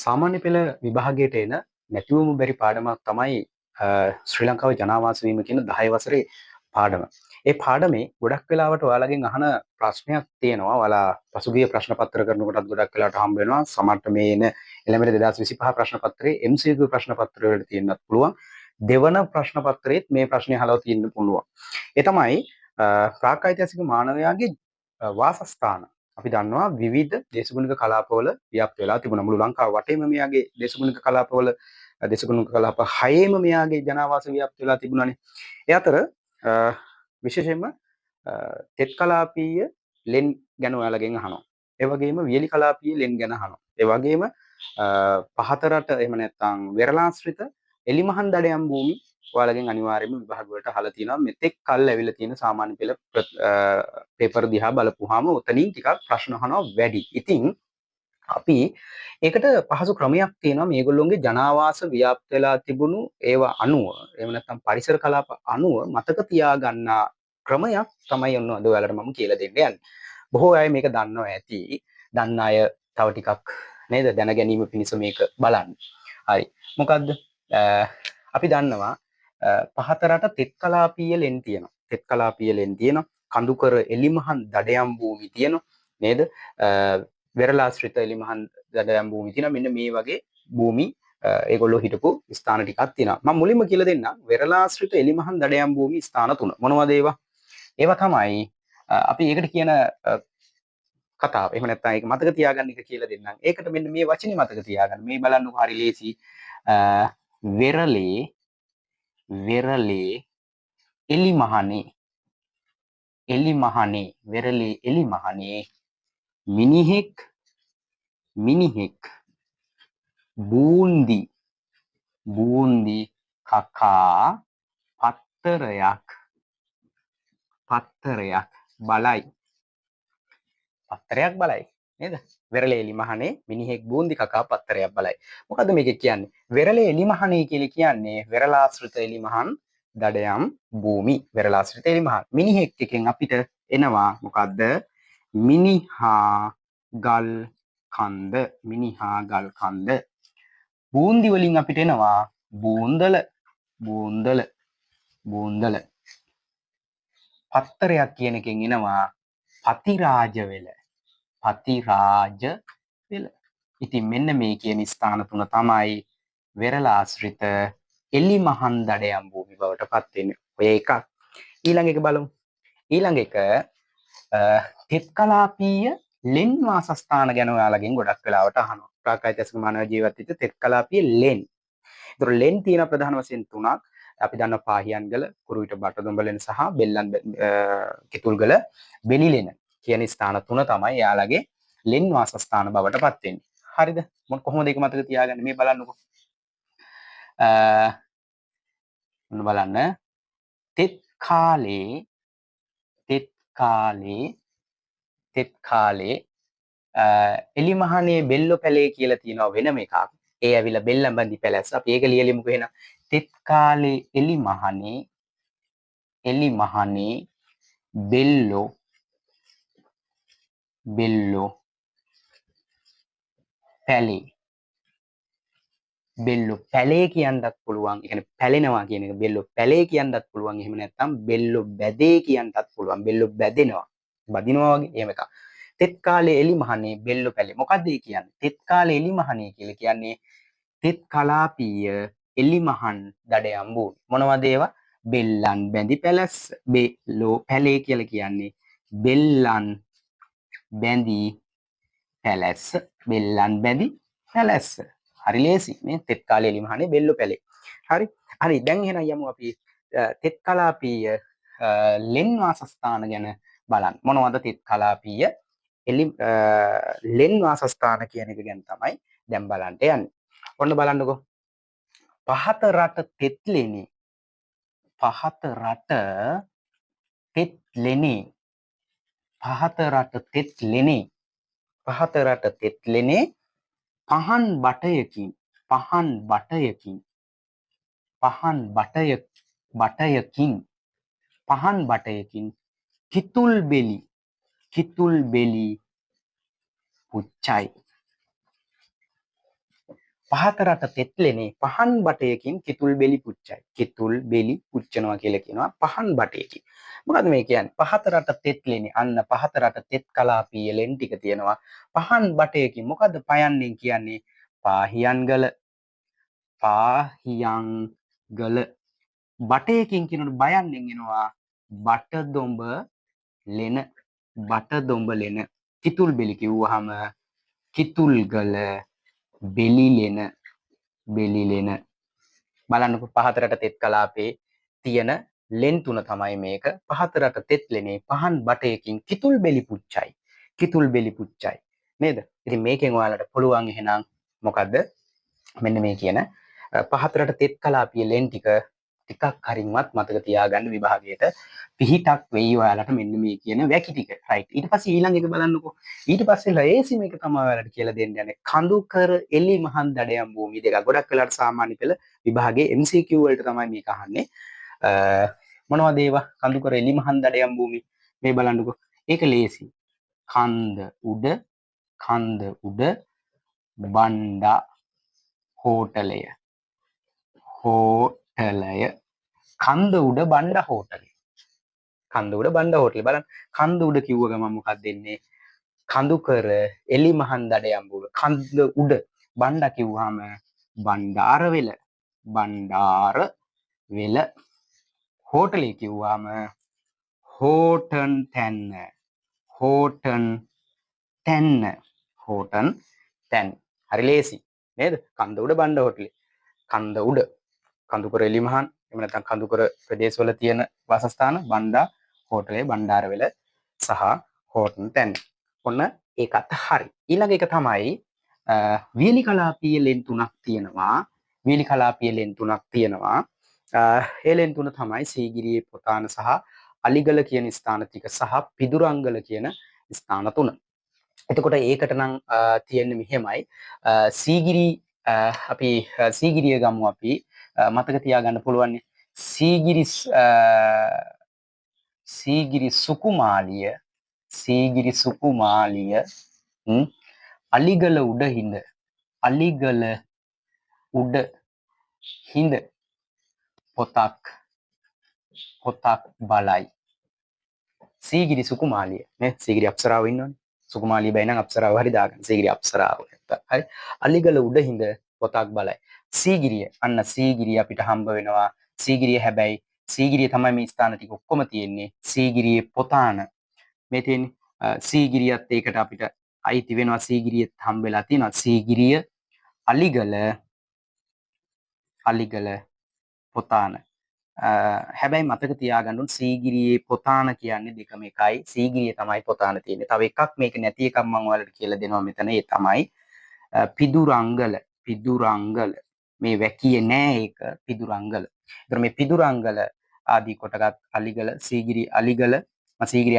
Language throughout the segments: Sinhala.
සාමාන්‍ය පෙළ විභාගයට එන නැතිවම බැරි පාඩමක් තමයි ශ්‍රී ලංකාවේ ජනාවාස වීම කියන 10 වසරේ පාඩම. ඒ පාඩමේ ගොඩක් වෙලාවට ඔයාලගෙන් අහන ප්‍රශ්නයක් තියෙනවා. ඔයාලා පසුගිය ප්‍රශ්න පත්‍ර කරනකොටත් ගොඩක් වෙලාවට හම්බ වෙනවා. සමහරට මේ එන එළඹෙන 2025 ප්‍රශ්න පත්‍රයේ MCQ ප්‍රශ්න පත්‍ර වලට තියෙන්නත් පුළුවන්. දෙවන ප්‍රශ්න පත්‍රයේත් මේ ප්‍රශ්නේ අහලා තියෙන්න පුළුවන්. ඒ තමයි ප්‍රාග්-ඓතිහාසික මානවයාගේ වාසස්ථාන. අපි දන්නවා විවිධ දේශගුණික කලාපවල ව්‍යාප්ත වෙලා තිබුණා. මුළු ලංකාව වටේම මෙයාගේ දේශගුණික කලාපවල දේශගුණික කලාප 6ෙම මෙයාගේ ජනාවාස ව්‍යාප්ත වෙලා තිබුණානේ. ඒ අතර විශේෂයෙන්ම තෙත් කලාපීය ලෙන් ගැන ඔයාලගෙන් අහනවා. ඒ වගේම වියලි කලාපීය ලෙන් ගැන අහනවා. ඒ වගේම පහතරට එහෙම නැත්නම් වෙරළාශ්‍රිත එලිමහන් දඩයම් භූමි ඔයාලගෙන් අනිවාර්යයෙන්ම විභාග වලට අහලා තියෙනවා. මෙතෙක් කල් ඇවිල්ලා තියෙන සාමාන්‍ය පෙළ පේපර් දිහා බලපුවාම උතනින් ටිකක් ප්‍රශ්න අහනවා වැඩි. ඉතින් අපි ඒකට පහසු ක්‍රමයක් තියෙනවා මේගොල්ලෝගේ ජනාවාස ව්‍යාප්ත වෙලා තිබුණු ඒවා අනුව එහෙම නැත්නම් පරිසර කලාප අනුව මතක තියාගන්න ක්‍රමයක් තමයි ඔන්න අද ඔයාලට මම කියලා දෙන්න යන්නේ. බොහෝ අය මේක දන්නවා ඇති. දන්න අය තව ටිකක් නේද දැන ගැනීම පිණිස මේක බලන්න. හරි. මොකද්ද? අපි දන්නවා පහතරට තෙත් කලාපීය ලෙන් තියෙනවා. තෙත් කලාපීය ලෙන් තියෙනවා. කඳුකර එලිමහන් දඩයම් භූමි තියෙනවා. නේද? වෙරළාශ්‍රිත එලිමහන් දඩයම් භූමි තියෙනවා. මෙන්න මේ වගේ භූමි ඒගොල්ලෝ හිටපු ස්ථාන ටිකක් තියෙනවා. මම මුලින්ම කියලා දෙන්නම් වෙරළාශ්‍රිත එලිමහන් දඩයම් භූමි ස්ථාන 3. මොනවද ඒවා? ඒවා තමයි අපි ඒකට කියන කතාව. එහෙම නැත්නම් ඒක මතක තියාගන්න එක කියලා දෙන්නම්. ඒකට මෙන්න මේ වචනේ මතක තියාගන්න. මේ බලන්නකො හරි ලේසි. වෙරළේ එලිමහනේ වෙරළේ එලිමහනේ මිනිහෙක් බූන්දි කකා පත්තරයක් බලයි නේද? වෙරළේ එලිමහනේ මිනිහෙක් බූන්දි කකා පත්තරයක් බලයි. මොකද්ද මේක කියන්නේ? වෙරළේ එලිමහනේ කියලා කියන්නේ වෙරළාශ්‍රිත එලිමහන් දඩයම් භූමි. වෙරළාශ්‍රිත එලිමහන් මිනිහෙක් එකෙන් අපිට එනවා මොකද්ද? මිනිහා ගල් කන්ද. බූන්දි වලින් අපිට එනවා බූන්දල. පත්තරයක් කියන එකෙන් එනවා පතිරාජ වෙල. ඉතින් මෙන්න මේ කියන ස්ථාන තුන තමයි වෙරළාශ්‍රිත එලිමහන් දඩයම් භූමි බවට පත් වෙන්නේ. ඔය එකක්. ඊළඟ එක බලමු. ඊළඟ එක තෙත් කලාපීය ලෙන් වාසස්ථාන ගැන ඔයාලගෙන් ගොඩක් වෙලාවට අහනවා. ප්‍රාග්-ඓතිහාසික මානව ජීවත් වෙච්ච තෙත් කලාපීය ලෙන්. ඒතර ලෙන් තියෙන ප්‍රධාන වශයෙන් තුනක්. අපි දන්නවා පාහියන්ගල, කුරුවිට බටදොඹලෙන සහ බෙල්ලන් කිතුල්ගල බෙලිලෙන කියන ස්ථාන තුන තමයි යාළගේ ලෙන් වාසස්ථාන බවට පත් වෙන්නේ. හරිද? කොහොමද ඒක මතක තියාගන්නේ? මේ බලන්නකො. මොන බලන්න? තෙත් කාලේ එලිමහනේ බෙල්ලො පැලේ කියලා තියෙනවා වෙනම එකක්. ඒ ඇවිල්ලා බෙල්ලම්බන්දි පැලැස්ස. අපි ඒක ලියලිමුකෝ එහෙනම්. තෙත් කාලේ එලිමහනේ බෙල්ලො පැලේ කියන්නත් පුළුවන්. ඒ කියන්නේ පැලෙනවා කියන එක බෙල්ලො පැලේ කියන්නත් පුළුවන්. එහෙම නැත්නම් බෙල්ලො බැදේ කියන්නත් පුළුවන්. බෙල්ලො බැදෙනවා. බදිනවා වගේ එහෙම එකක්. තෙත් කාලේ එලිමහනේ බෙල්ලො පැලේ. මොකද්ද ඒ කියන්නේ? තෙත් කාලේ එලිමහනේ කියලා කියන්නේ තෙත් කලාපීය එලිමහන් දඩයම් භූමි. මොනවද ඒවා? බෙල්ලන් බැඳි පැලැස්ස. බෙල්ලො පැලේ කියලා කියන්නේ බෙල්ලන් බැඳි පැලැස්ස. හරි ලේසි නේ. තෙත් කාලේ එලිමහනේ බෙල්ලො පැලේ. හරි. දැන් එහෙනම් යමු අපි තෙත් කලාපීය ලෙන් වාසස්ථාන ගැන බලන්න. මොනවද තෙත් කලාපීය ලෙන් වාසස්ථාන කියන එක ගැන තමයි දැන් බලන්න යන්නේ. ඔන්න බලන්නකෝ. පහත රට තෙත් ලෙනේ පහන් බටයකින් කිතුල් බෙලි පුච්චයි. පහත රට තෙත්ලෙනේ පහන් බටයකින් කිතුල් බෙලි පුච්චයි. කිතුල් බෙලි පුච්චනවා කියලා කියනවා පහන් බටයකින්. මොකද්ද මේ කියන්නේ? පහත රට තෙත්ලෙනේ අන්න පහත රට තෙත් කලාපීය ලෙන් ටික තියෙනවා. පහන් බටයකින් මොකද්ද පයන්නේ කියන්නේ? පාහියන්ගල පාහියන්ගල බටයකින් කියනකොට බයන්නෙන් එනවා බටදොඹ ලෙන බටදොඹ ලෙන කිතුල් බෙලි කිව්වහම කිතුල්ගල බෙලිලෙන බෙලිලෙන බලන්නකො පහතරට තෙත් කලාපේ තියෙන ලෙන් තුන තමයි මේක. පහතරට තෙත් ලෙනේ පහන් බටයකින් කිතුල් බෙලි පුච්චයි. කිතුල් බෙලි පුච්චයි නේද? ඉතින් මේකෙන් ඔයාලට පුළුවන් එහෙනම් මොකද්ද? මෙන්න මේ කියන පහතරට තෙත් කලාපීය ලෙන් ටිකක් හරින්වත් මතක තියාගන්න විභාගයට පිහිටක් වෙයි ඔයාලට මෙන්න මේ කියන වැකි ටික. රයිට්. ඊට පස්සේ ඊළඟ එක බලන්නකො. ඊට පස්සේ ලේසිම එක තමයි ඔයාලට කියලා දෙන්න යන්නේ. කඳුකර එලි මහන් දඩයම් භූමි දෙක. ගොඩක් වෙලාවට සාමාන්‍ය පෙළ විභාගයේ MCQ වලට තමයි මේක අහන්නේ. මොනවද ඒවා? කඳුකර එලි මහන් දඩයම් භූමි. මේ බලන්නකො. ඒක ලේසි. කන්ද උඩ බණ්ඩා හෝටලය කන්ද උඩ බණ්ඩා හෝටලය බලන්න කන්ද උඩ කිව්ව ගමන් මොකක්ද දෙන්නේ කඳුකර එලි මහන් දඩයම් භූමිය කන්ද උඩ බණ්ඩා කිව්වහම බණ්ඩාරවෙල හෝටලය කිව්වහම හෝටන් තැන්න හරි ලේසි නේද කන්ද උඩ බණ්ඩා හෝටලේ කන්ද උඩ කඳුකර එලිමහන් එහෙම නැත්නම් කඳුකර ප්‍රදේශවල තියෙන වාසස්ථාන බණ්ඩා හෝටලේ බණ්ඩාරවෙල සහ හෝටන් තැන්න. ඔන්න ඒකත් හරි. ඊළඟ එක තමයි වියලි කලාපීය ලෙන් තුනක් තියෙනවා. ඒ ලෙන් තුන තමයි සීගිරියේ පොතාන සහ අලිගල කියන ස්ථාන ටික සහ පිදුරංගල කියන ස්ථාන තුන. එතකොට ඒකට නම් තියෙන්නේ මෙහෙමයි අපි සීගිරිය ගමු අපි මතක තියාගන්න පුළුවන් සීගිරි සුකුමාලිය අලිගල උඩ හිඳ පොතක් බලයි සීගිරි සුකුමාලිය නේ සීගිරි අප්සරාව ඉන්නවනේ සුකුමාලිය බයි නම් අප්සරාව හරි දාගන්න සීගිරි අප්සරාව නැත්තම් හරි අලිගල උඩ හිඳ පොතක් බලයි සීගිරිය අපිට හම්බ වෙනවා සීගිරිය හැබැයි සීගිරිය තමයි මේ ස්ථාන ටික ඔක්කොම තියෙන්නේ සීගිරියේ පොතාන මේ තියෙන්නේ සීගිරියත් ඒකට අපිට අයිති වෙනවා සීගිරියත් හම්බෙලා තියෙනවා සීගිරිය අලිගල පොතාන හැබැයි මතක තියාගන්න ඕන සීගිරියේ පොතාන කියන්නේ දෙකම එකයි සීගිරිය තමයි පොතාන තියෙන්නේ තව එකක් මේක නැති එකක් මම ඔයාලට කියලා දෙනවා මෙතන ඒ තමයි පිදුරංගල මේ වැකියේ නෑ ඒක පිදුරංගල. ඒතර මේ පිදුරංගල ආදී කොටගත් අලිගල සීගිරිය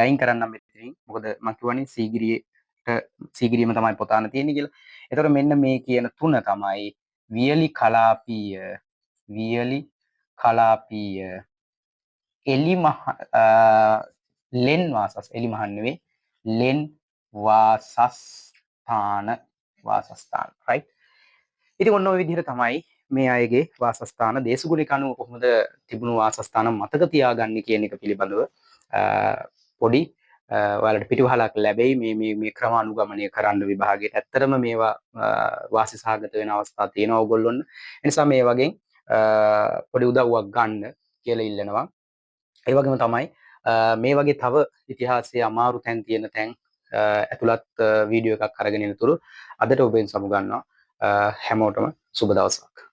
අයින් කරන්නම් මෙතනින්. මොකද මම කියවනේ සීගිරියම තමයි පොතාන තියෙන්නේ කියලා. ඒතර මෙන්න මේ කියන තුන තමයි වියලි කලාපීය ලෙන් වාසස්ථාන right. ඉතින් ඔන්න ඔය විදිහට තමයි මේ අයගේ වාසස්ථාන දේශගුණික අනුව කොහොමද තිබුණු වාසස්ථාන මතක තියාගන්නේ කියන එක පිළිබඳව පොඩි ඔයාලට පිටිවහලක් ලැබෙයි මේ ක්‍රම අනුගමනය කරන්න විභාගයට. ඇත්තටම මේවා වාසි සහගත වෙන අවස්ථා තියෙනවා ඕගොල්ලොන්ට. ඒ නිසා මේ වගේ පොඩි උදව්වක් ගන්න කියලා ඉල්ලනවා. ඒ වගේම තමයි මේ වගේ තව ඉතිහාසයේ අමාරු තැන් තියෙන තැන් ඇතුළත් වීඩියෝ එකක් අරගෙන එනතුරු අදට ඔබෙන් සමුගන්නවා. හැමෝටම සුබ දවසක්.